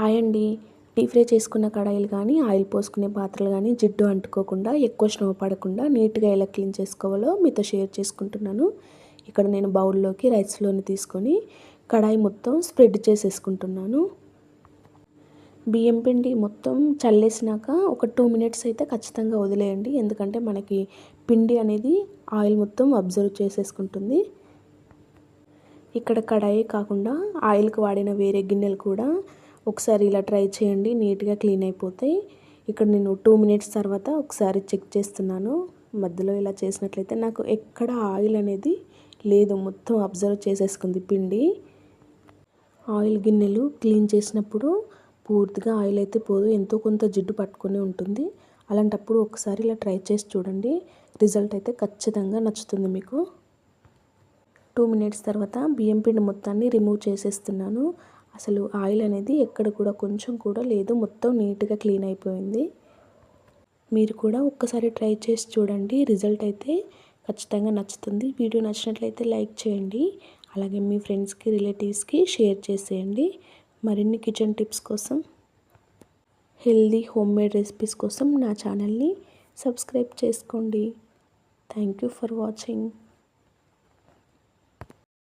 Hi అండి. Deep fry చేసుకున్న కడాయిలు కానీ ఆయిల్ పోసుకునే పాత్రలు కానీ జిడ్డు అంటుకోకుండా ఎక్కువ శ్రమ పడకుండా నీట్గా ఎలా క్లీన్ చేసుకోవాలో మీతో షేర్ చేసుకుంటున్నాను. ఇక్కడ నేను బౌల్లోకి రైస్లోని తీసుకొని కడాయి మొత్తం స్ప్రెడ్ చేసేసుకుంటున్నాను. బియ్యం పిండి మొత్తం చల్లేసినాక ఒక 2 మినిట్స్ అయితే ఖచ్చితంగా వదిలేయండి. ఎందుకంటే మనకి పిండి అనేది ఆయిల్ మొత్తం అబ్జర్వ్ చేసేసుకుంటుంది. ఇక్కడ కడాయి కాకుండా ఆయిల్కి వాడిన వేరే గిన్నెలు కూడా ఒకసారి ఇలా ట్రై చేయండి, నీట్గా క్లీన్ అయిపోతాయి. ఇక్కడ నేను 2 మినిట్స్ తర్వాత ఒకసారి చెక్ చేస్తున్నాను. మధ్యలో ఇలా చేసినట్లయితే నాకు ఎక్కడ ఆయిల్ అనేది లేదు, మొత్తం అబ్జర్వ్ చేసేసుకుంది పిండి. ఆయిల్ గిన్నెలు క్లీన్ చేసినప్పుడు పూర్తిగా ఆయిల్ అయితే పోదు, ఎంతో కొంత జిడ్డు పట్టుకొని ఉంటుంది. అలాంటప్పుడు ఒకసారి ఇలా ట్రై చేసి చూడండి, రిజల్ట్ అయితే ఖచ్చితంగా నచ్చుతుంది మీకు. 2 మినిట్స్ తర్వాత బియ్యం పిండి మొత్తాన్ని రిమూవ్ చేసేస్తున్నాను. అసలు ఆయిల్ అనేది ఎక్కడ కూడా కొంచెం కూడా లేదు, మొత్తం నీట్గా క్లీన్ అయిపోయింది. మీరు కూడా ఒక్కసారి ట్రై చేసి చూడండి, రిజల్ట్ అయితే ఖచ్చితంగా నచ్చుతుంది. వీడియో నచ్చినట్లయితే లైక్ చేయండి, అలాగే మీ ఫ్రెండ్స్కి రిలేటివ్స్కి షేర్ చేసేయండి. మరిన్ని కిచెన్ టిప్స్ కోసం, హెల్దీ హోమ్మేడ్ రెసిపీస్ కోసం నా ఛానల్ని సబ్స్క్రైబ్ చేసుకోండి. Thank you for watching.